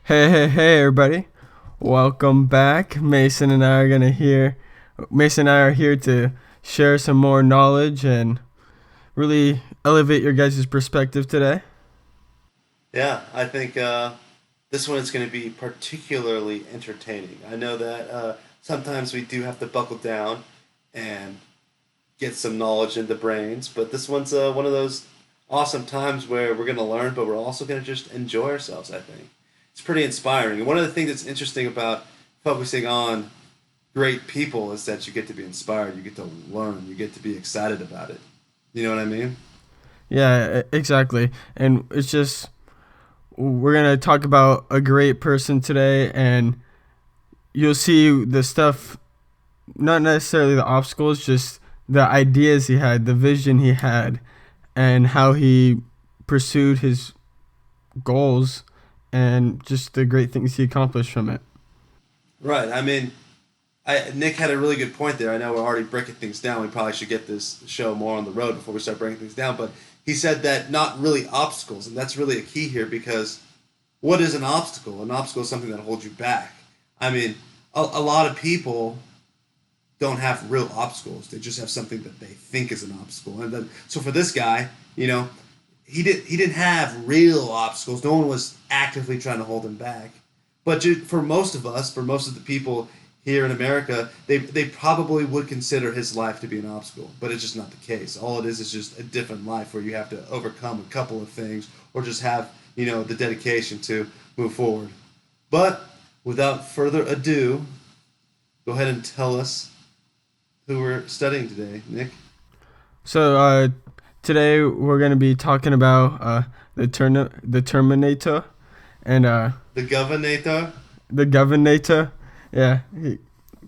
Hey, everybody. Welcome back. Mason and I are here to share some more knowledge and really elevate your guys' perspective today. Yeah, I think this one is going to be particularly entertaining. I know that sometimes we do have to buckle down and get some knowledge in the brains, but this one's one of those awesome times where we're going to learn, but we're also going to just enjoy ourselves, I think. It's pretty inspiring. And one of the things that's interesting about focusing on great people is that you get to be inspired, you get to learn, you get to be excited about it. You know what I mean? Yeah, exactly. And it's just, we're going to talk about a great person today, and you'll see the stuff, not necessarily the obstacles, just the ideas he had, the vision he had, and how he pursued his goals and just the great things he accomplished from it. Right. I mean, Nick had a really good point there. I know we're already breaking things down. We probably should get this show more on the road before we start breaking things down. But he said that not really obstacles, and that's really a key here because what is an obstacle? An obstacle is something that holds you back. I mean, a lot of people don't have real obstacles. They just have something that they think is an obstacle. And then, so for this guy, he didn't have real obstacles. No one was actively trying to hold him back. But for most of us, for most of the people here in America, they probably would consider his life to be an obstacle. But it's just not the case. All it is just a different life where you have to overcome a couple of things or just have, the dedication to move forward. But without further ado, go ahead and tell us who we're studying today, Nick. So today we're gonna be talking about the Terminator and The Governator. the Governator. Yeah,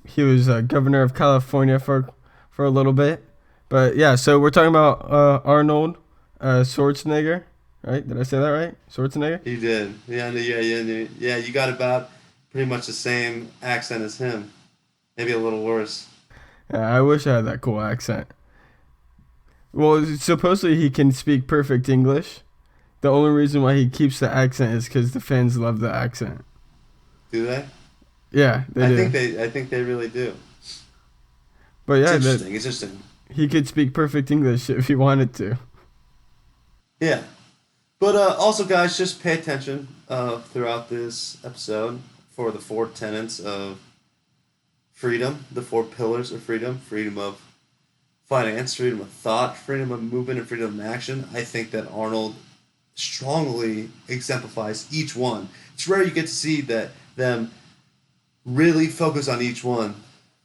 he was governor of California for a little bit, but yeah. So we're talking about Arnold Schwarzenegger, right? Did I say that right? Schwarzenegger. He did. Yeah. You got about pretty much the same accent as him. Maybe a little worse. Yeah, I wish I had that cool accent. Well, supposedly he can speak perfect English. The only reason why he keeps the accent is because the fans love the accent. Do they? Yeah, they I do. think they. I think they really do. But It's yeah, that interesting. It's interesting. he could speak perfect English if he wanted to. Yeah. But also, guys, just pay attention throughout this episode for the four tenets of freedom, the four pillars of freedom: freedom of finance, freedom of thought, freedom of movement, and freedom of action. I think that Arnold strongly exemplifies each one. It's rare you get to see that them really focus on each one,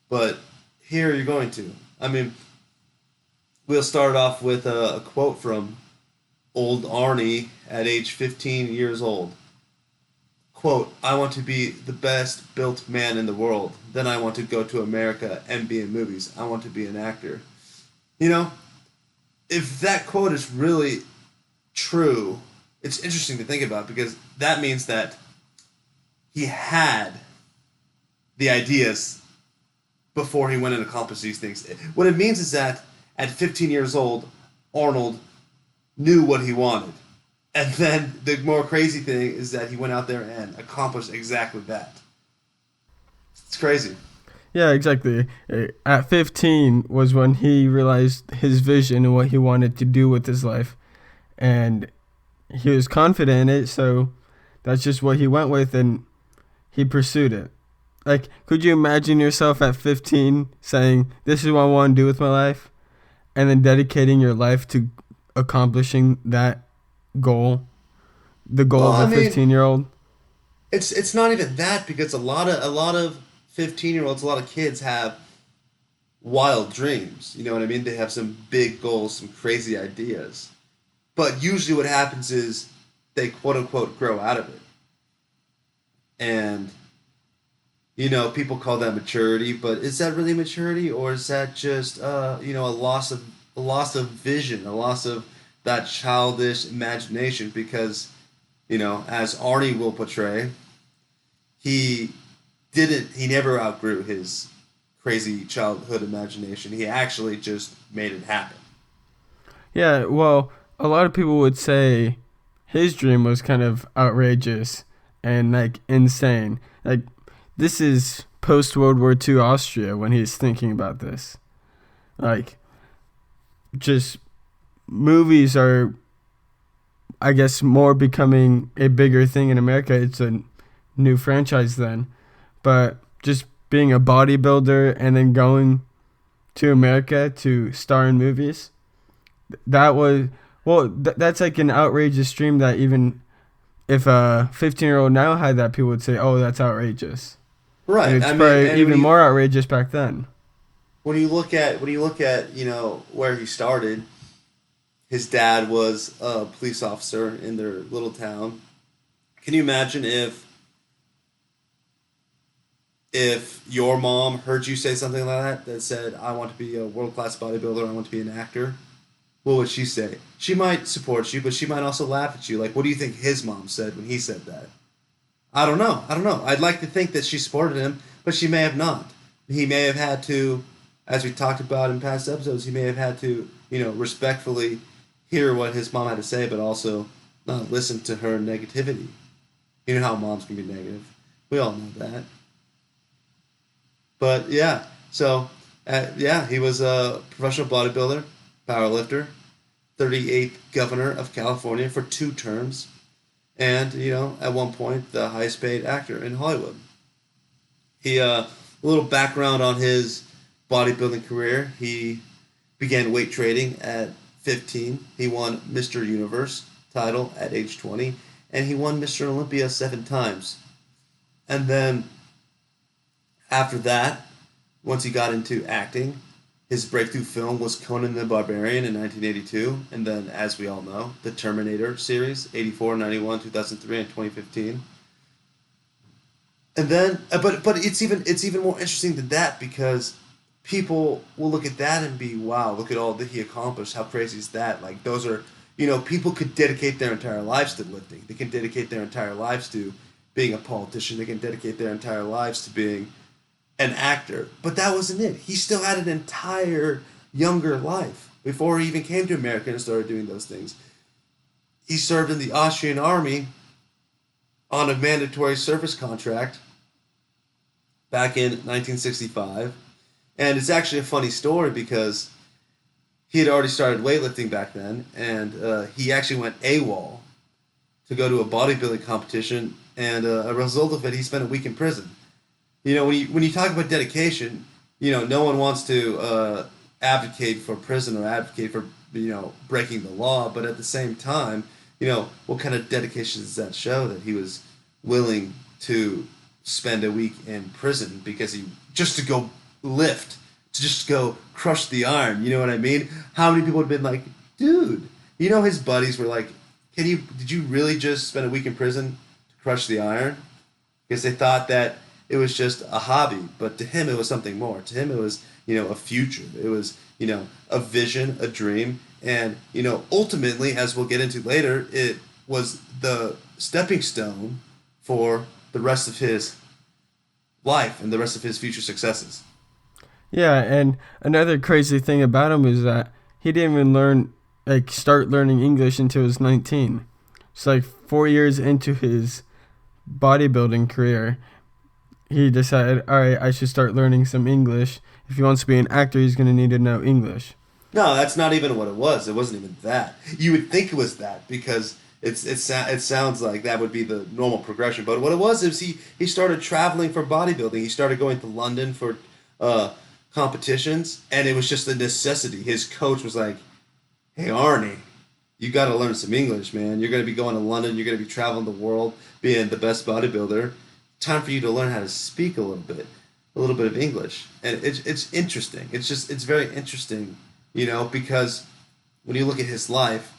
but here you're going to. I mean, we'll start off with a quote from old Arnie at age 15 years old. Quote, I want to be the best built man in the world. Then I want to go to America and be in movies. I want to be an actor. You know, if that quote is really true, it's interesting to think about because that means that he had the ideas before he went and accomplished these things. What it means is that at 15 years old, Arnold knew what he wanted. And then the more crazy thing is that he went out there and accomplished exactly that. It's crazy. Yeah, exactly. At 15 was when he realized his vision and what he wanted to do with his life. And he was confident in it, so that's just what he went with and he pursued it. Like, could you imagine yourself at 15 saying, this is what I want to do with my life? And then dedicating your life to accomplishing that goal, the goal Well, of I a mean, 15-year-old? it's not even that because a lot of 15-year-olds, a lot of kids have wild dreams. You know what I mean? They have some big goals, some crazy ideas. But usually what happens is they quote unquote grow out of it. And people call that maturity, but is that really maturity or is that just a loss of vision, a loss of that childish imagination because, as Arnie will portray, he he never outgrew his crazy childhood imagination. He actually just made it happen. Yeah, well, a lot of people would say his dream was kind of outrageous and like insane. Like this is post World War II Austria when he's thinking about this. Like just movies are, I guess, more becoming a bigger thing in America. It's a new franchise then, but just being a bodybuilder and then going to America to star in movies, that was that's like an outrageous dream that even if a 15-year-old now had that, people would say, "Oh, that's outrageous." And Right. it's I mean, probably and even more outrageous back then. when you look at where he started, his dad was a police officer in their little town. Can you imagine if your mom heard you say something like that said, "I want to be a world class bodybuilder, I want to be an actor"? What would she say? She might support you, but she might also laugh at you. Like, what do you think his mom said when he said that? I don't know. I don't know. I'd like to think that she supported him, but she may have not. He may have had to, as we talked about in past episodes, he may have had to, respectfully hear what his mom had to say, but also not listen to her negativity. You know how moms can be negative. We all know that. But yeah, so yeah, he was a professional bodybuilder, powerlifter, 38th governor of California for 2 terms, and at one point the highest paid actor in Hollywood. He a little background on his bodybuilding career. He began weight training at 15. He won Mr. Universe title at age 20, and he won Mr. Olympia 7 times. And then after that, once he got into acting, his breakthrough film was Conan the Barbarian in 1982, and then, as we all know, the Terminator series, 84, 91, 2003, and 2015. And then, but it's even more interesting than that because people will look at that and be, wow, look at all that he accomplished. How crazy is that? Like those are, people could dedicate their entire lives to lifting. They can dedicate their entire lives to being a politician. They can dedicate their entire lives to being an actor. But that wasn't it. He still had an entire younger life before he even came to America and started doing those things. He served in the Austrian army on a mandatory service contract back in 1965. And it's actually a funny story because he had already started weightlifting back then, and he actually went AWOL to go to a bodybuilding competition, and a result of it, he spent a week in prison. When you talk about dedication, no one wants to advocate for prison or advocate for breaking the law, but at the same time, what kind of dedication does that show that he was willing to spend a week in prison because he just to go lift, to just go crush the iron? You know what I mean? How many people have been like, dude? His buddies were like, did you really just spend a week in prison to crush the iron? Because they thought that it was just a hobby, but to him it was something more. To him it was, a future. It was, a vision, a dream, and ultimately, as we'll get into later, it was the stepping stone for the rest of his life and the rest of his future successes. Yeah, and another crazy thing about him is that he didn't even start learning English until he was 19. It's like 4 years into his bodybuilding career, he decided, all right, I should start learning some English. If he wants to be an actor, he's going to need to know English. No, that's not even what it was. It wasn't even that. You would think it was that because it sounds like that would be the normal progression. But what it was is he started traveling for bodybuilding. He started going to London for competitions, and it was just a necessity. His coach was like, hey, Arnie, you got to learn some English, man. You're going to be going to London. You're going to be traveling the world, being the best bodybuilder. Time for you to learn how to speak a little bit of English. And it's interesting. It's very interesting, because when you look at his life,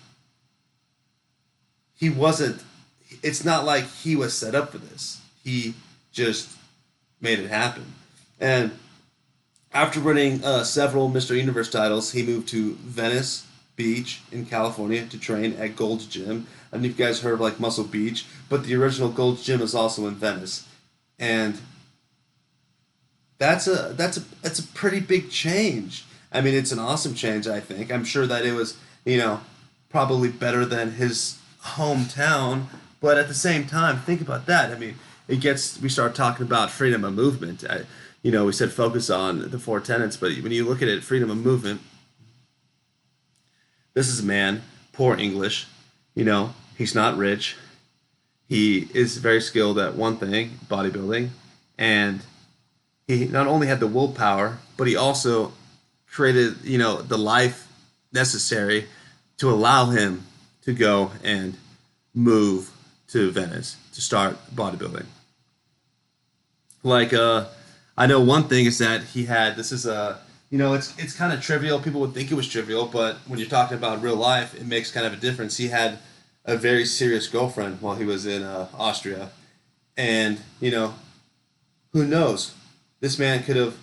it's not like he was set up for this. He just made it happen. And after winning several Mr. Universe titles, he moved to Venice Beach in California to train at Gold's Gym. I don't know if you guys heard of Muscle Beach, but the original Gold's Gym is also in Venice. And that's a pretty big change. I mean, it's an awesome change, I think. I'm sure that it was, probably better than his hometown But at the same time, think about that. I mean, we start talking about freedom of movement. We said focus on the four tenets, but when you look at it, freedom of movement, this is a man, poor English, he's not rich. He is very skilled at one thing, bodybuilding, and he not only had the willpower, but he also created, the life necessary to allow him to go and move to Venice to start bodybuilding. Like, I know one thing is that he had, this is a, it's kind of trivial. People would think it was trivial, but when you're talking about real life, it makes kind of a difference. He had a very serious girlfriend while he was in Austria. And, who knows? This man could have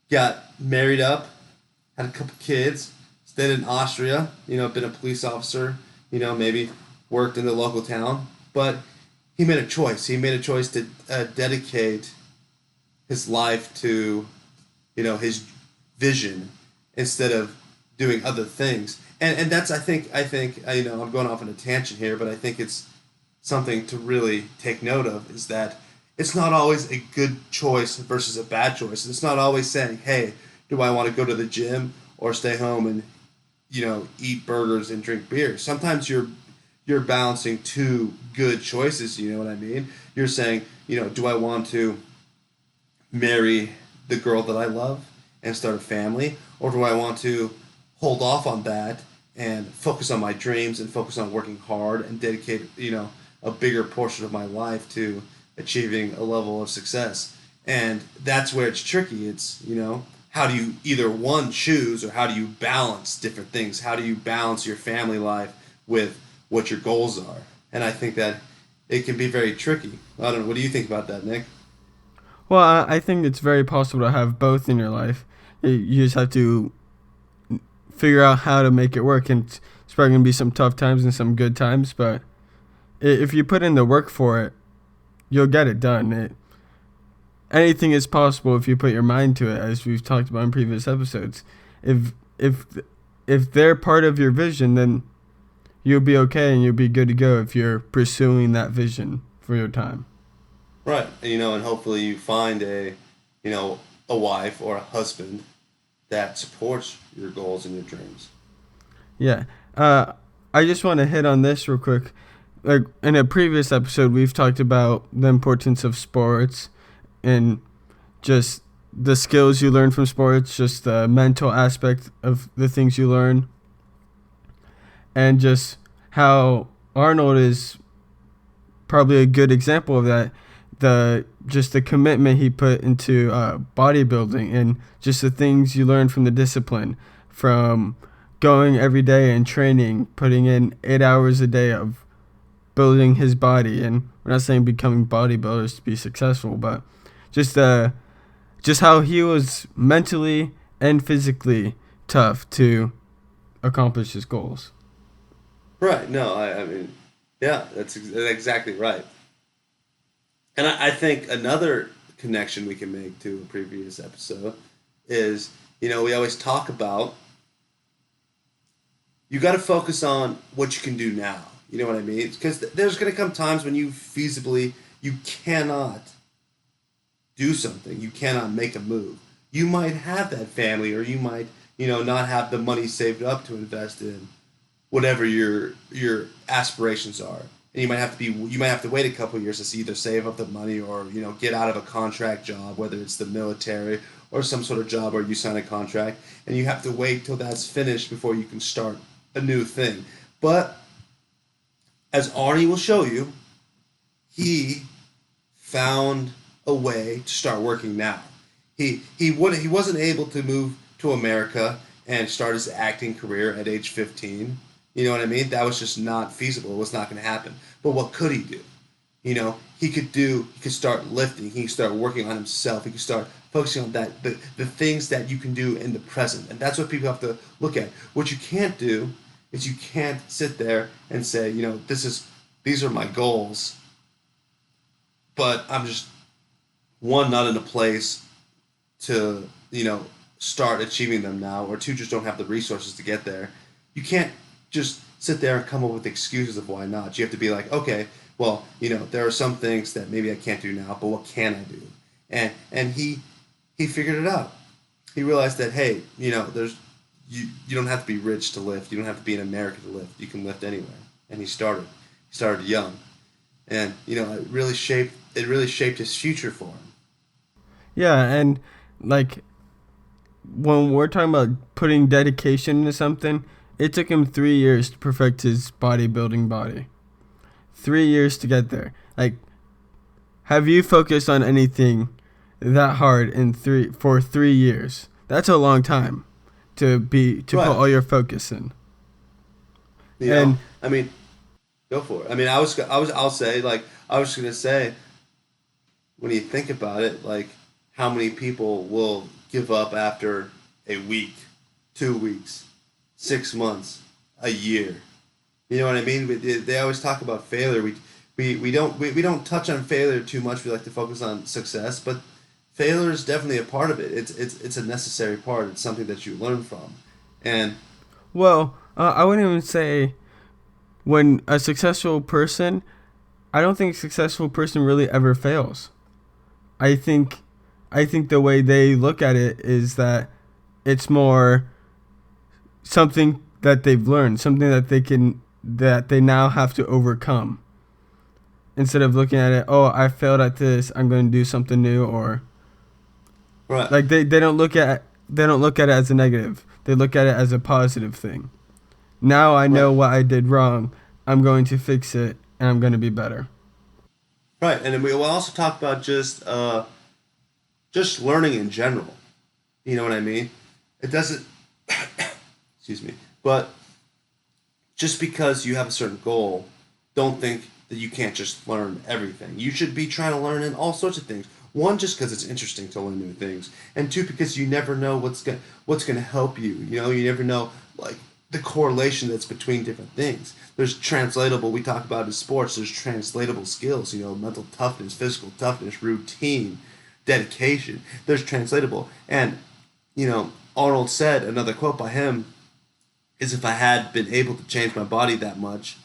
got married up, had a couple kids, stayed in Austria, been a police officer, maybe worked in the local town. But he made a choice. He made a choice to dedicate his life to, his vision instead of doing other things. And that's, I think, I'm going off on a tangent here, but I think it's something to really take note of is that it's not always a good choice versus a bad choice. It's not always saying, hey, do I want to go to the gym or stay home and, eat burgers and drink beer? Sometimes you're balancing two good choices, you know what I mean? You're saying, do I want to marry the girl that I love and start a family, or do I want to hold off on that and focus on my dreams and focus on working hard and dedicate, a bigger portion of my life to achieving a level of success? And that's where it's tricky. It's, how do you either one choose or how do you balance different things? How do you balance your family life with what your goals are? And I think that it can be very tricky. I don't know. What do you think about that, Nick? Well, I think it's very possible to have both in your life. You just have to figure out how to make it work, and it's probably going to be some tough times and some good times, but if you put in the work for it, you'll get it done. Anything is possible if you put your mind to it, as we've talked about in previous episodes. If they're part of your vision, then you'll be okay and you'll be good to go if you're pursuing that vision for your time. Right. And hopefully you find a wife or a husband that supports your goals and your dreams. Yeah. I just want to hit on this real quick. Like in a previous episode, we've talked about the importance of sports and just the skills you learn from sports, just the mental aspect of the things you learn, and just how Arnold is probably a good example of that. The commitment he put into bodybuilding and just the things you learn from the discipline, from going every day and training, putting in 8 hours a day of building his body. And we're not saying becoming bodybuilders to be successful, but just how he was mentally and physically tough to accomplish his goals. Right. No, I mean, yeah, that's exactly right. And I think another connection we can make to a previous episode is, we always talk about you got to focus on what you can do now. You know what I mean? Because there's going to come times when you cannot do something. You cannot make a move. You might have that family, or you might, not have the money saved up to invest in whatever your aspirations are. And you might have to wait a couple of years to either save up the money or, get out of a contract job, whether it's the military or some sort of job where you sign a contract, and you have to wait till that's finished before you can start a new thing. But as Arnie will show you, he found a way to start working now. He wasn't able to move to America and start his acting career at age 15. You know what I mean? That was just not feasible. It was not going to happen. But what could he do? He could start lifting. He could start working on himself. He could start focusing on that, the things that you can do in the present. And that's what people have to look at. What you can't do is you can't sit there and say, these are my goals, but I'm just, one, not in a place to, start achieving them now, or two, just don't have the resources to get there. You can't just sit there and come up with excuses of why not. You have to be like, okay, well, there are some things that maybe I can't do now, but what can I do? And he figured it out. He realized that, hey, there's you don't have to be rich to lift. You don't have to be in America to lift. You can lift anywhere. And he started. He started young, and it really shaped his future for him. Yeah, and like when we're talking about putting dedication into something, it took him 3 years to perfect his bodybuilding body. 3 years to get there. Like, have you focused on anything that hard for 3 years? That's a long time to put Right. all your focus in. You know. And I mean, go for it. I mean, I'll say, like, I was just gonna say, when you think about it, like, how many people will give up after a week, 2 weeks, 6 months, a year? You know what I mean? They always talk about failure. We don't touch on failure too much. We like to focus on success, but failure is definitely a part of it. It's a necessary part. It's something that you learn from, and well, I wouldn't even say when a successful person. I don't think a successful person really ever fails. I think I think the way they look at it is that it's more something that they've learned, something that they now have to overcome. Instead of looking at it, oh, I failed at this, I'm going to do something new, or right, like they don't look at it as a negative. They look at it as a positive thing. Now I know right, what I did wrong. I'm going to fix it and I'm going to be better. right. And then we will also talk about just learning in general. You know what I mean? It doesn't. Excuse me. But just because you have a certain goal, don't think that you can't just learn everything. You should be trying to learn in all sorts of things. One, just because it's interesting to learn new things, and two, because you never know what's gonna help you. You never know, like, the correlation that's between different things. There's translatable. We talk about in sports. There's translatable skills. Mental toughness, physical toughness, routine, dedication. There's translatable, and Arnold said, another quote by him is, if I had been able to change my body that much,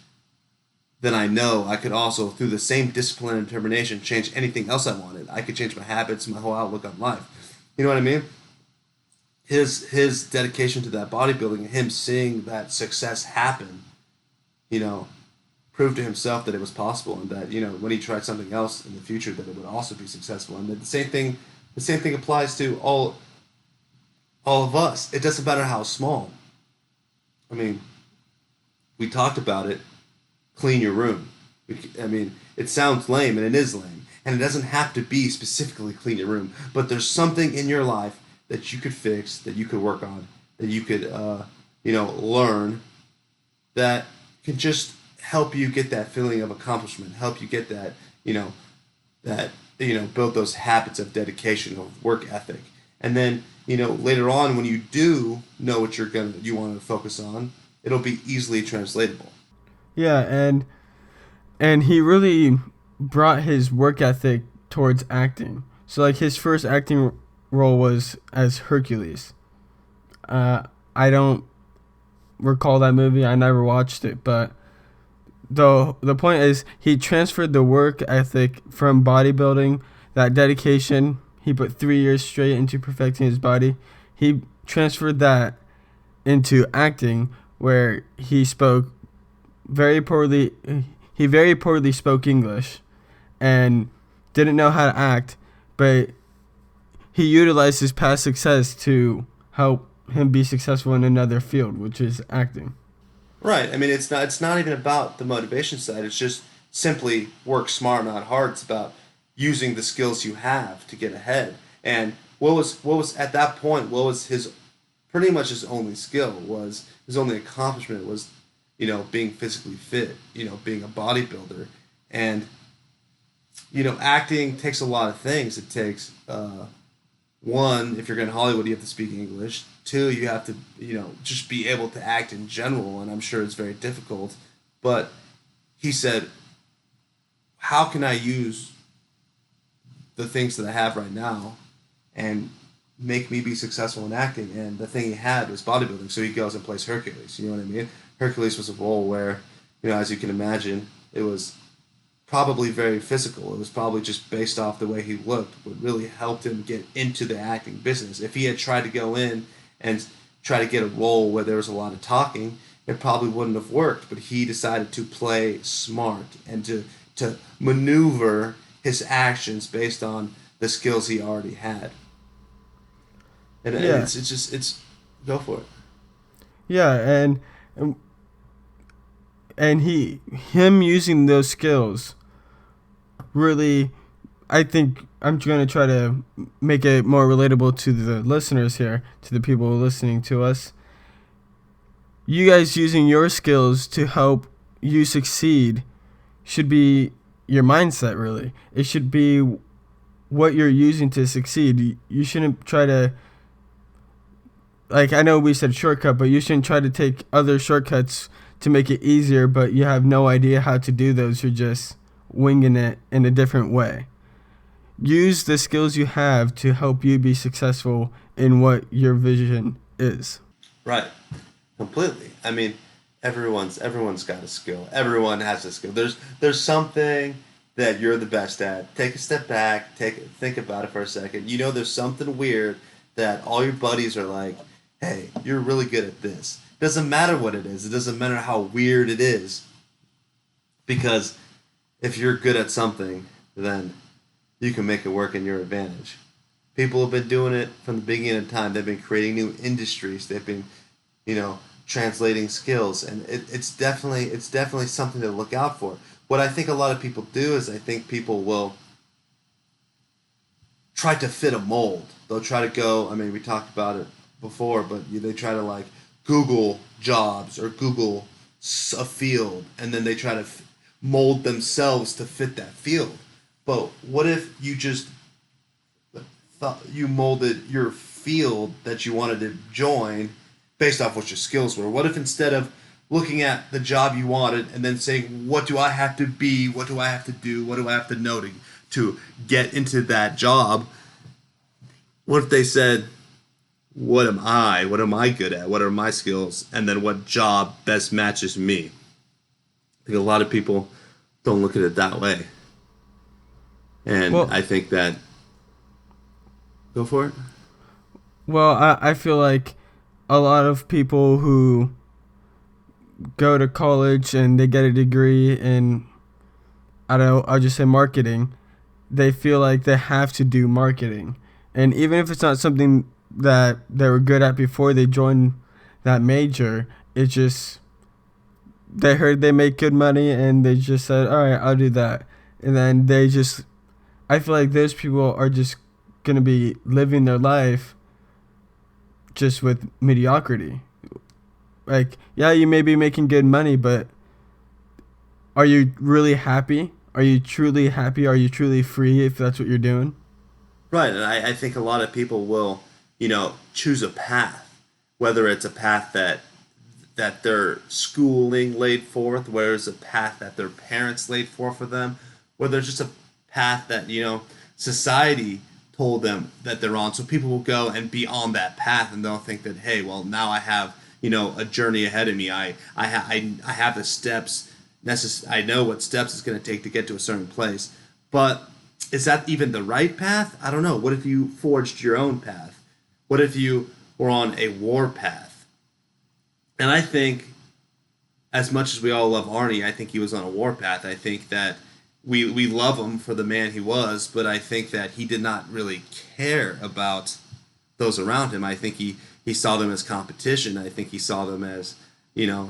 then I know I could also, through the same discipline and determination, change anything else I wanted. I could change my habits, my whole outlook on life. You know what I mean? His dedication to that bodybuilding, him seeing that success happen, you know, proved to himself that it was possible, and that when he tried something else in the future, that it would also be successful. And the same thing applies to all of us. It doesn't matter how small. I mean, we talked about it. Clean your room. I mean, it sounds lame, and it is lame, and it doesn't have to be specifically clean your room. But there's something in your life that you could fix, that you could work on, that you could, learn, that can just help you get that feeling of accomplishment, help you get that, build those habits of dedication, of work ethic, and then later on, when you do know what you want to focus on, it'll be easily translatable. Yeah, and he really brought his work ethic towards acting. So like his first acting role was as Hercules. I don't recall that movie. I never watched it, but the point is he transferred the work ethic from bodybuilding, that dedication. He put 3 years straight into perfecting his body. He transferred that into acting, where he spoke very poorly. He very poorly spoke English and didn't know how to act, but he utilized his past success to help him be successful in another field, which is acting. Right. I mean, it's not even about the motivation side. It's just simply work smart, not hard. It's about using the skills you have to get ahead. And what was at that point? What was his pretty much his only skill? Was his only accomplishment was being physically fit. Being a bodybuilder. And acting takes a lot of things. It takes one, if you're going to Hollywood, you have to speak English. Two, you have to, just be able to act in general, and I'm sure it's very difficult. But he said, how can I use the things that I have right now and make me be successful in acting? And the thing he had was bodybuilding, so he goes and plays Hercules. You know what I mean? Hercules was a role where, as you can imagine, it was probably very physical. It was probably just based off the way he looked, what really helped him get into the acting business. If he had tried to go in and try to get a role where there was a lot of talking, it probably wouldn't have worked. But he decided to play smart and to maneuver his actions based on the skills he already had. And Yeah, it's just it's go for it. yeah, and him using those skills really, I think I'm going to try to make it more relatable to the listeners here, to the people listening to us. You guys using your skills to help you succeed should be your mindset, really. It should be what you're using to succeed. You shouldn't try to, like, I know we said shortcut, but you shouldn't try to take other shortcuts to make it easier, but you have no idea how to do those. You're just winging it in a different way. Use the skills you have to help you be successful in what your vision is. Right. Completely. I mean, everyone's got a skill. Everyone has a skill. There's something that you're the best at. Take a step back. Think about it for a second. You know, there's something weird that all your buddies are like, "Hey, you're really good at this." Doesn't matter what it is. It doesn't matter how weird it is. Because if you're good at something, then you can make it work in your advantage. People have been doing it from the beginning of time. They've been creating new industries. They've been, translating skills, and it's definitely something to look out for. What I think a lot of people do is I think people will try to fit a mold. They'll try to go. I mean, we talked about it before, but they try to like Google jobs or Google a field, and then they try to mold themselves to fit that field. But what if you just thought you molded your field that you wanted to join based off what your skills were? What if instead of looking at the job you wanted and then saying, what do I have to be? What do I have to do? What do I have to know to get into that job? What if they said, what am I? What am I good at? What are my skills? And then what job best matches me? I think a lot of people don't look at it that way. And Well, I think that... Go for it. well, I feel like a lot of people who go to college and they get a degree in, I'll just say marketing, they feel like they have to do marketing. And even if it's not something that they were good at before they joined that major, it just, they heard they make good money and they just said, all right, I'll do that. And then I feel like those people are just going to be living their life just with mediocrity. Like, yeah, you may be making good money, but are you really happy? Are you truly happy? Are you truly free if that's what you're doing? Right, and I think a lot of people will, choose a path, whether it's a path that their schooling laid forth, whether it's a path that their parents laid forth for them, whether it's just a path that, society told them that they're on. So people will go and be on that path, and they'll think that, hey, well, now I have, a journey ahead of me. I have the steps I know what steps it's going to take to get to a certain place. But is that even the right path? I don't know. What if you forged your own path? What if you were on a war path? And I think, as much as we all love Arnie, I think he was on a war path. I think that we love him for the man he was, but I think that he did not really care about those around him. I think he saw them as competition. I think he saw them as,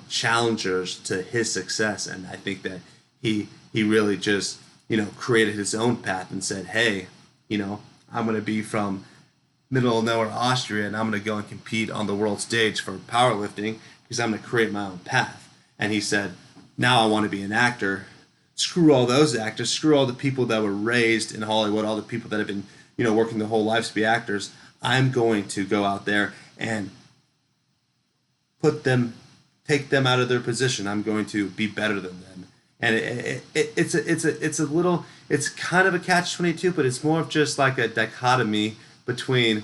challengers to his success. And I think that he really just, created his own path and said, hey, I'm going to be from middle of nowhere, Austria, and I'm going to go and compete on the world stage for powerlifting because I'm going to create my own path. And he said, now I want to be an actor. Screw all those actors. Screw all the people that were raised in Hollywood, all the people that have been, working their whole lives to be actors. I'm going to go out there and take them out of their position. I'm going to be better than them. And it's kind of a catch-22, but it's more of just like a dichotomy between,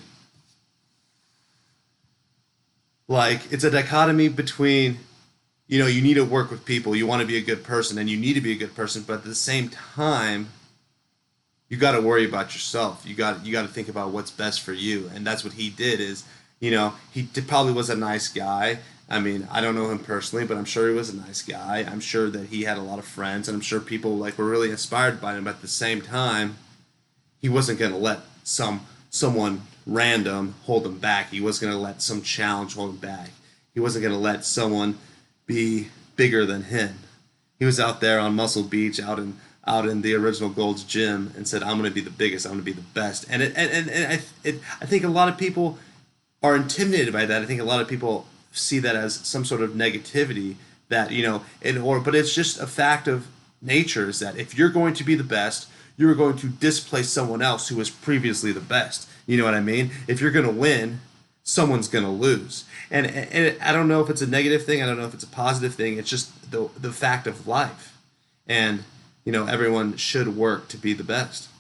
you need to work with people. You want to be a good person, and you need to be a good person. But at the same time, you got to worry about yourself. You got to think about what's best for you, and that's what he did. Is probably was a nice guy. I mean, I don't know him personally, but I'm sure he was a nice guy. I'm sure that he had a lot of friends, and I'm sure people like were really inspired by him. But at the same time, he wasn't going to let someone random hold him back. He wasn't going to let some challenge hold him back. He wasn't going to let someone be bigger than him. He was out there on Muscle Beach, out in the original Gold's Gym, and said, "I'm going to be the biggest. I'm going to be the best." I think a lot of people are intimidated by that. I think a lot of people see that as some sort of negativity that but it's just a fact of nature is that if you're going to be the best, you're going to displace someone else who was previously the best. You know what I mean? If you're going to win, someone's going to lose. And I don't know if it's a negative thing. I don't know if it's a positive thing. It's just the fact of life. And, everyone should work to be the best.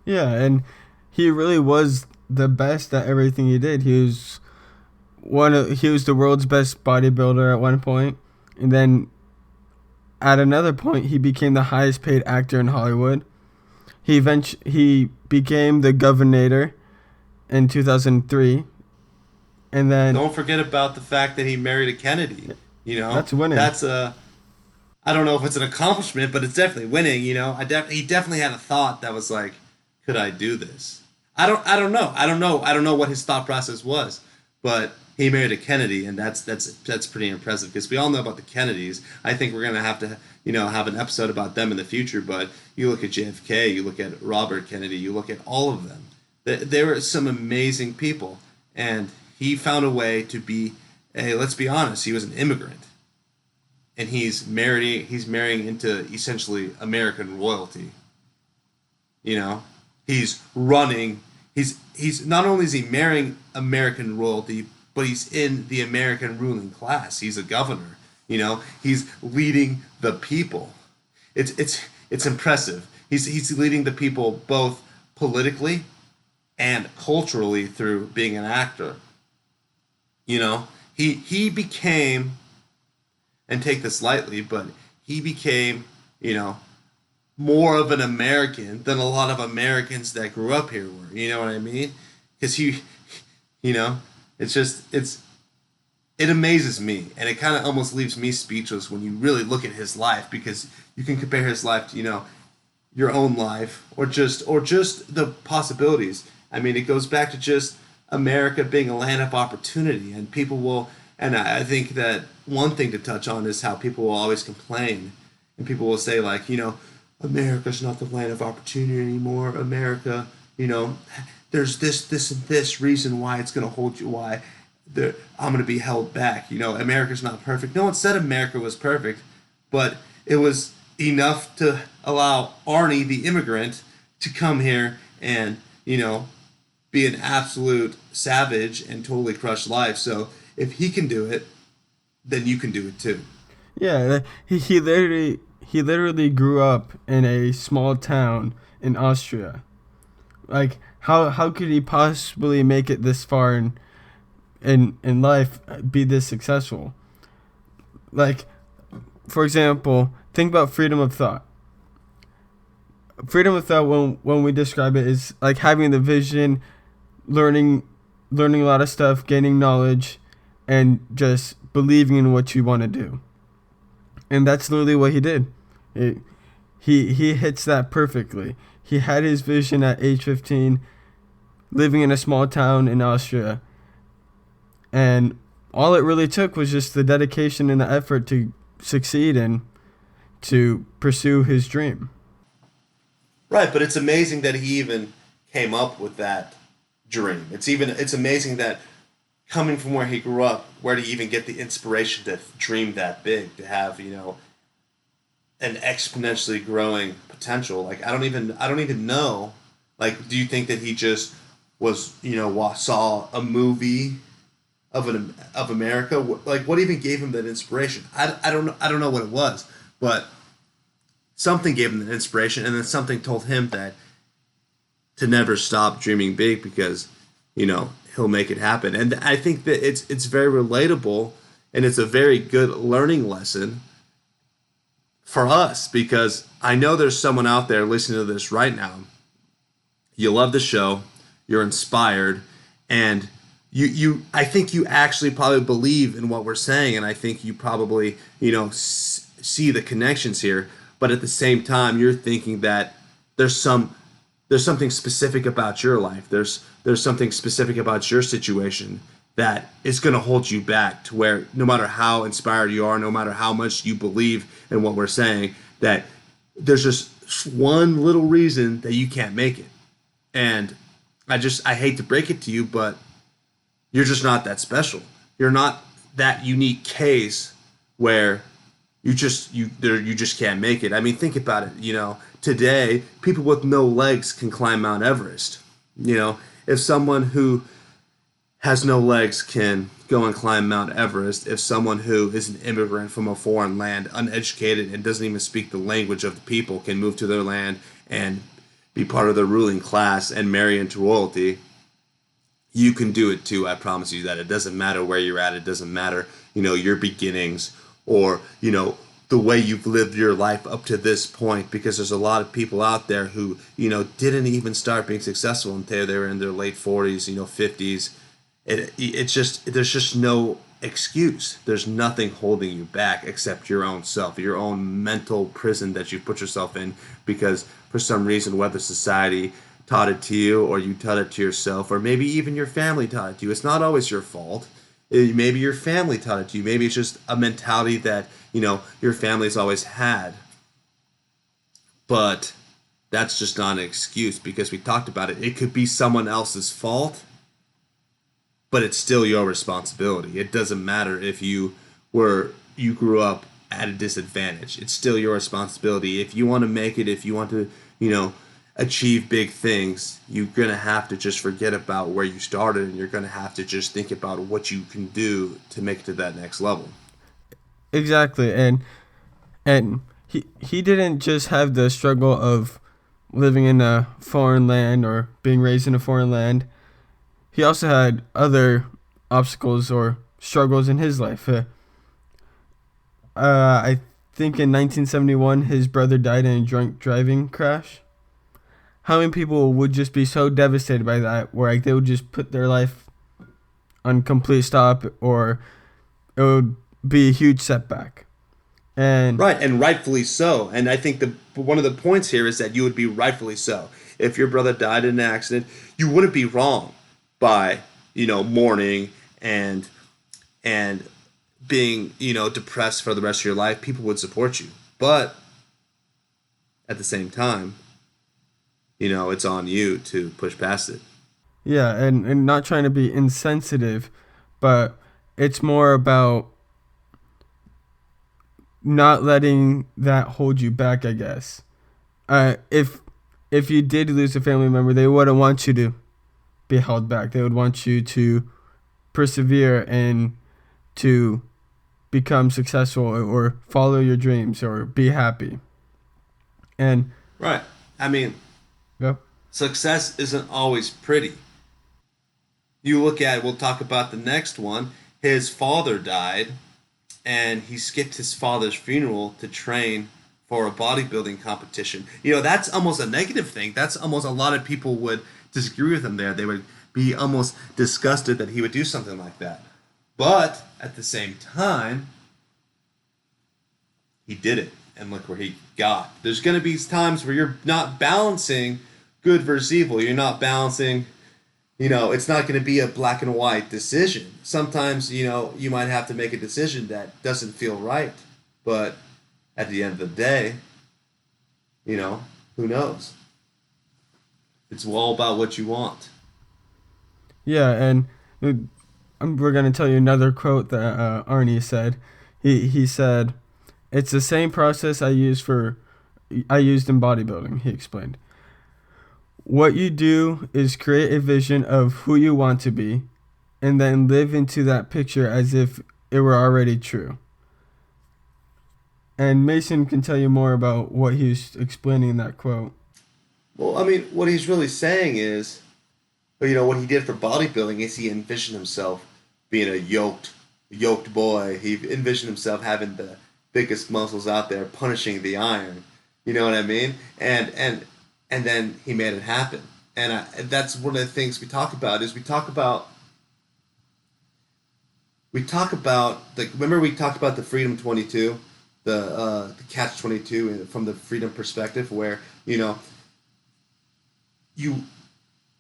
Yeah, and he really was the best at everything he did. He was the world's best bodybuilder at one point, and then at another point he became the highest paid actor in Hollywood. He became the Governator in 2003, and then don't forget about the fact that he married a Kennedy. That's winning. I don't know if it's an accomplishment, but it's definitely winning. He definitely had a thought that was like, could I do this? I don't know what his thought process was, but he married a Kennedy, and that's pretty impressive because we all know about the Kennedys. I think we're gonna have to have an episode about them in the future. But you look at JFK, you look at Robert Kennedy, you look at all of them. They were some amazing people, and he found a way to be. Hey, let's be honest, he was an immigrant, and he's marrying into essentially American royalty. He's running. He's not only is he marrying American royalty, but he's in the American ruling class. He's a governor. He's leading the people. It's impressive. He's leading the people both politically and culturally through being an actor. He became, and take this lightly, but he became, more of an American than a lot of Americans that grew up here were. You know what I mean? Because it amazes me, and it kind of almost leaves me speechless when you really look at his life, because you can compare his life to, your own life, or just the possibilities. I mean, it goes back to just America being a land of opportunity, and people will, and I think that one thing to touch on is how people will always complain, and people will say like, America's not the land of opportunity anymore. America, there's this and this reason why it's going to hold you, why I'm going to be held back. America's not perfect. No one said America was perfect, but it was enough to allow Arnie, the immigrant, to come here and, be an absolute savage and totally crush life. So if he can do it, then you can do it too. Yeah, he literally grew up in a small town in Austria. Like, how could he possibly make it this far in life, be this successful? Like, for example, think about freedom of thought. Freedom of thought, when we describe it, is like having the vision, learning a lot of stuff, gaining knowledge, and just believing in what you want to do. And that's literally what he did. He hits that perfectly. He had his vision at age 15, living in a small town in Austria. And all it really took was just the dedication and the effort to succeed and to pursue his dream. Right, but it's amazing that he even came up with that dream. It's amazing that coming from where he grew up, where do you even get the inspiration to dream that big, to have, an exponentially growing potential? Like, I don't even know. Like, do you think that he just was, saw a movie of America? Like, what even gave him that inspiration? I don't know what it was, but something gave him that inspiration, and then something told him that to never stop dreaming big, because he'll make it happen. And I think that it's very relatable And it's a very good learning lesson for us because I know there's someone out there listening to this right now. You love the show, you're inspired, and I think you actually probably believe in what we're saying, and I think you probably, see the connections here. But at the same time, you're thinking that there's some there's something specific about your life. There's something specific about your situation that is going to hold you back to where no matter how inspired you are, no matter how much you believe in what we're saying, that there's just one little reason that you can't make it. And I hate to break it to you, but you're just not that special. You're not that unique case where you just can't make it. I mean, think about it. Today people with no legs can climb Mount Everest. If someone who has no legs can go and climb Mount Everest, if someone who is an immigrant from a foreign land, uneducated and doesn't even speak the language of the people, can move to their land and be part of the ruling class and marry into royalty, you can do it too. I promise you that. It doesn't matter where you're at. It doesn't matter, your beginnings or, the way you've lived your life up to this point, because there's a lot of people out there who, didn't even start being successful until they were in their late 40s, 50s. It's just, there's just no excuse. There's nothing holding you back except your own self, your own mental prison that you put yourself in because for some reason, whether society taught it to you or you taught it to yourself, or maybe even your family taught it to you. It's not always your fault. Maybe your family taught it to you. Maybe it's just a mentality that, your family's always had. But that's just not an excuse because we talked about it. It could be someone else's fault, but it's still your responsibility. It doesn't matter if you grew up at a disadvantage. It's still your responsibility. If you want to make it, if you want to, achieve big things, you're going to have to just forget about where you started and you're going to have to just think about what you can do to make it to that next level. Exactly. And he didn't just have the struggle of living in a foreign land or being raised in a foreign land. He also had other obstacles or struggles in his life. I think in 1971 his brother died in a drunk driving crash. How many people would just be so devastated by that where they would just put their life on complete stop, or it would be a huge setback. And Right, and rightfully so. And I think one of the points here is that you would be rightfully so. If your brother died in an accident, you wouldn't be wrong by, mourning and being, depressed for the rest of your life. People would support you. But at the same time, it's on you to push past it. yeah, and not trying to be insensitive, but it's more about not letting that hold you back, I guess. If you did lose a family member, they wouldn't want you to be held back. They would want you to persevere and to become successful or follow your dreams or be happy. And Right. I mean, yeah, success isn't always pretty. We'll talk about the next one. His father died, and he skipped his father's funeral to train for a bodybuilding competition. That's almost a negative thing. That's almost a lot of people would disagree with him there. They would be almost disgusted that he would do something like that. But at the same time, he did it, and look where he got. There's going to be times where you're not balancing good versus evil. You're not balancing, it's not going to be a black and white decision. Sometimes, you might have to make a decision that doesn't feel right. But at the end of the day, who knows? It's all about what you want. yeah, and we're going to tell you another quote that Arnie said. He said, "It's the same process I used in bodybuilding," he explained. "What you do is create a vision of who you want to be and then live into that picture as if it were already true." And Mason can tell you more about what he was explaining in that quote. Well, I mean, what he's really saying is, what he did for bodybuilding is he envisioned himself being a yoked, yoked boy. He envisioned himself having the biggest muscles out there, punishing the iron. You know what I mean? And then he made it happen. And that's one of the things we talk about is we talk about like remember we talked about the Freedom 22, the Catch 22 from the freedom perspective, where you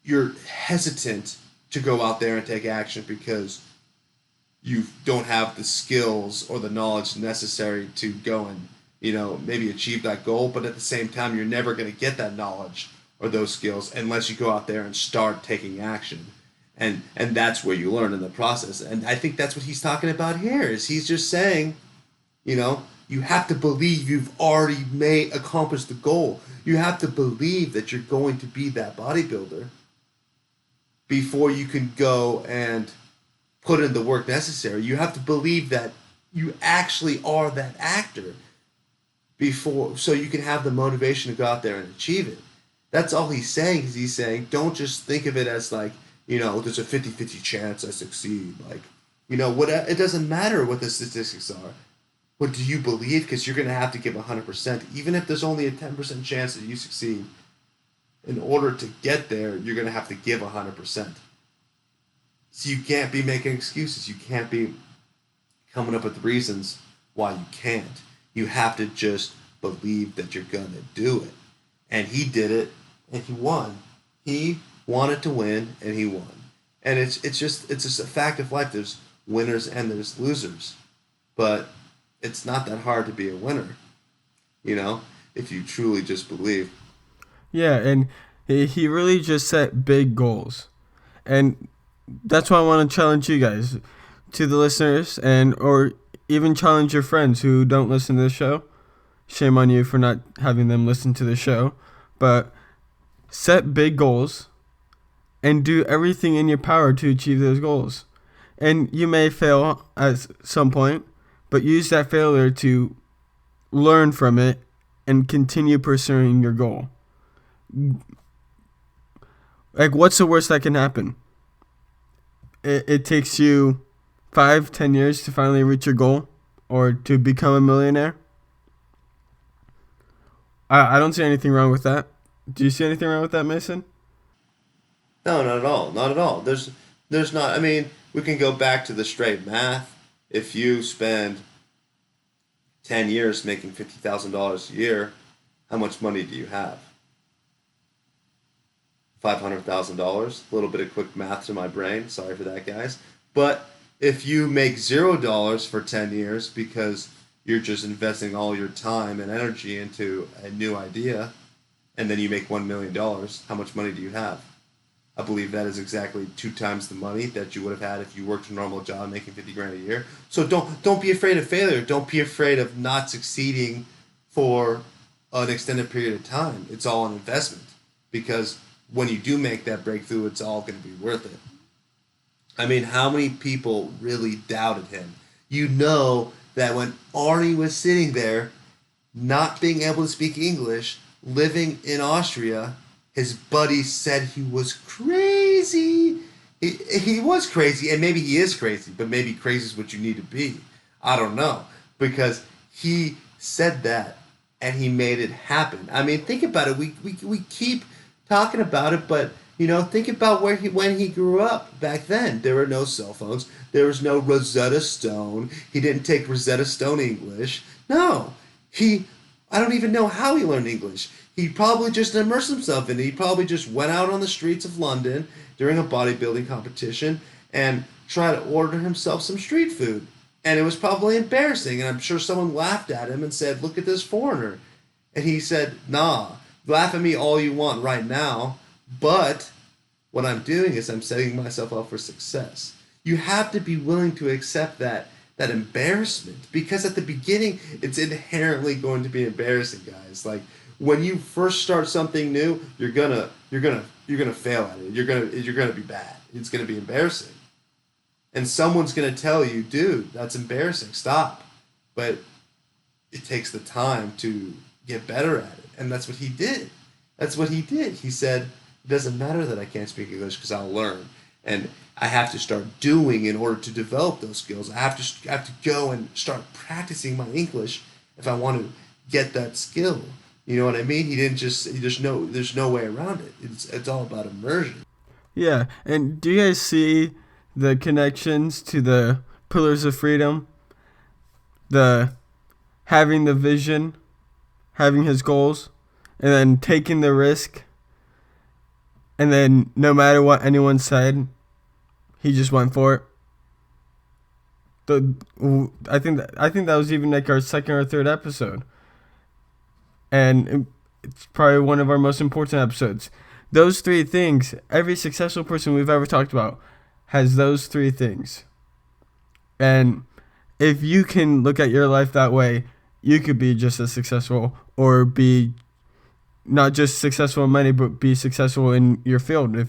you're hesitant to go out there and take action because you don't have the skills or the knowledge necessary to go and maybe achieve that goal, but at the same time you're never going to get that knowledge or those skills unless you go out there and start taking action. And that's where you learn in the process. And I think that's what he's talking about here is he's just saying, you have to believe you've already accomplished the goal. You have to believe that you're going to be that bodybuilder before you can go and put in the work necessary. You have to believe that you actually are that actor before, so you can have the motivation to go out there and achieve it. That's all he's saying. Is he's saying, don't just think of it as like, there's a 50-50 chance I succeed. Like, what it doesn't matter what the statistics are. What do you believe? Because you're going to have to give 100%. Even if there's only a 10% chance that you succeed, in order to get there, you're going to have to give 100%. So you can't be making excuses. You can't be coming up with reasons why you can't. You have to just believe that you're going to do it. And he did it, and he won. He wanted to win, and he won. And it's just a fact of life. There's winners and there's losers. But it's not that hard to be a winner, if you truly just believe. Yeah, and he really just set big goals. And that's why I want to challenge you guys, to the listeners, or even challenge your friends who don't listen to the show. Shame on you for not having them listen to the show. But set big goals and do everything in your power to achieve those goals. And you may fail at some point, but use that failure to learn from it and continue pursuing your goal. Like, what's the worst that can happen? It takes you 5-10 years to finally reach your goal or to become a millionaire. I don't see anything wrong with that. Do you see anything wrong with that, Mason? No, not at all. Not at all. There's not. I mean, we can go back to the straight math. If you spend 10 years making $50,000 a year, how much money do you have? $500,000. A little bit of quick math to my brain. Sorry for that, guys. But if you make $0 for 10 years because you're just investing all your time and energy into a new idea, and then you make $1 million, how much money do you have? I believe that is exactly 2 times the money that you would have had if you worked a normal job making 50 grand a year. So don't be afraid of failure. Don't be afraid of not succeeding for an extended period of time. It's all an investment, because when you do make that breakthrough, it's all going to be worth it. I mean, how many people really doubted him? That when Arnie was sitting there, not being able to speak English, living in Austria, his buddies said he was crazy. He was crazy, and maybe he is crazy, but maybe crazy is what you need to be. I don't know, because he said that, and he made it happen. I mean, think about it. We keep talking about it, but think about when he grew up back then. There were no cell phones. There was no Rosetta Stone. He didn't take Rosetta Stone English. No, I don't even know how he learned English. He probably just immersed himself in it. He probably just went out on the streets of London during a bodybuilding competition and tried to order himself some street food. And it was probably embarrassing. And I'm sure someone laughed at him and said, "Look at this foreigner." And he said, "Nah, laugh at me all you want right now, but what I'm doing is I'm setting myself up for success." You have to be willing to accept that embarrassment, because at the beginning it's inherently going to be embarrassing, guys. Like, when you first start something new, you're gonna fail at it. You're gonna be bad. It's gonna be embarrassing, and someone's gonna tell you, "Dude, that's embarrassing. Stop." But it takes the time to get better at it, and that's what he did. He said, "It doesn't matter that I can't speak English because I'll learn." And I have to start doing in order to develop those skills. I have to go and start practicing my English if I want to get that skill. You know what I mean? He didn't just there's no way around it. It's all about immersion. Yeah, and do you guys see the connections to the pillars of freedom? The having the vision, having his goals, and then taking the risk, and then no matter what anyone said, he just went for it. I think that was even like our second or third episode, and it's probably one of our most important episodes. Those three things, every successful person we've ever talked about has those three things. And if you can look at your life that way, you could be just as successful, or be not just successful in money, but be successful in your field. If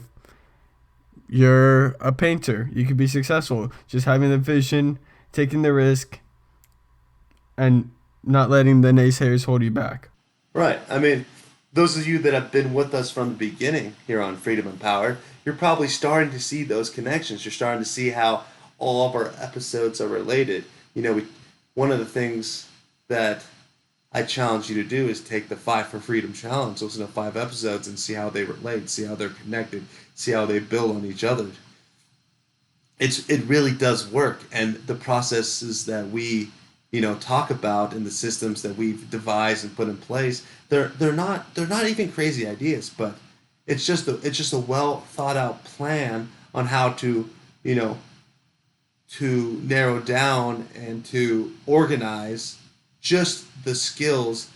you're a painter, you could be successful just having the vision, taking the risk, and not letting the naysayers hold you back. Right. I mean, those of you that have been with us from the beginning here on Freedom and Power, you're probably starting to see those connections. You're starting to see how all of our episodes are related. One of the things that I challenge you to do is take the 5 for Freedom challenge, listen to 5 episodes and see how they relate, see how they're connected, see how they build on each other. It really does work, and the processes that we talk about and the systems that we've devised and put in place, they're not even crazy ideas, but it's just a well thought out plan on how to to narrow down and to organize just the skills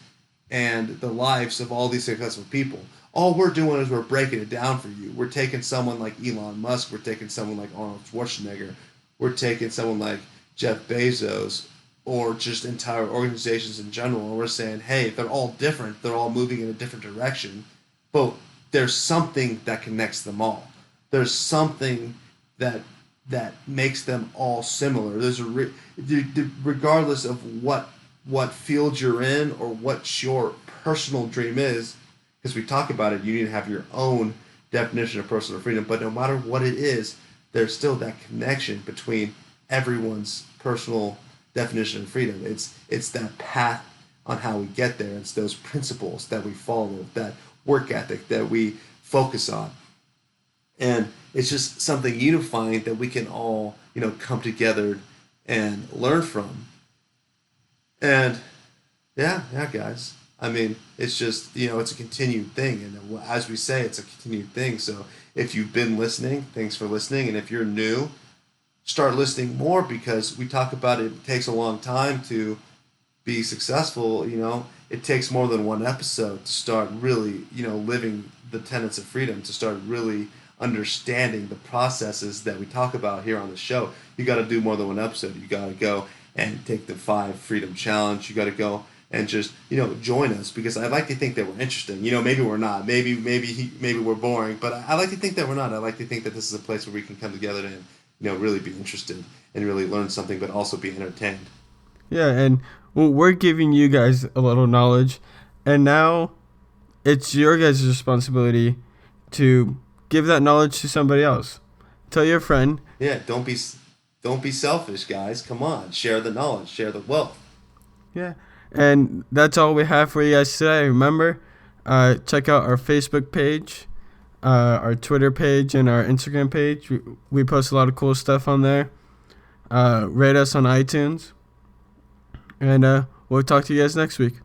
and the lives of all these successful people. All we're doing is we're breaking it down for you. We're taking someone like Elon Musk, we're taking someone like Arnold Schwarzenegger, we're taking someone like Jeff Bezos, or just entire organizations in general, and we're saying, hey, they're all different, they're all moving in a different direction, but there's something that connects them all. There's something that makes them all similar. Regardless of what field you're in or what your personal dream is, because we talk about it, you need to have your own definition of personal freedom, but no matter what it is, there's still that connection between everyone's personal definition of freedom. It's that path on how we get there. It's those principles that we follow, that work ethic that we focus on. And it's just something unifying that we can all, come together and learn from. And yeah, guys. I mean, it's just, it's a continued thing. And as we say, it's a continued thing. So if you've been listening, thanks for listening. And if you're new, start listening more, because we talk about it takes a long time to be successful. It takes more than one episode to start really, living the tenets of freedom, to start really understanding the processes that we talk about here on the show. You got to do more than one episode. You got to go and take the 5 Freedom Challenge. You got to go and just join us, because I like to think that we're interesting. Maybe we're not. Maybe we're boring, but I like to think that we're not. I like to think that this is a place where we can come together and really be interested and really learn something, but also be entertained. Yeah, and we're giving you guys a little knowledge, and now it's your guys' responsibility to give that knowledge to somebody else. Tell your friend. Yeah, don't be selfish, guys. Come on, share the knowledge, share the wealth. Yeah, and that's all we have for you guys today. Remember, check out our Facebook page, our Twitter page, and our Instagram page. We post a lot of cool stuff on there. Rate us on iTunes, and we'll talk to you guys next week.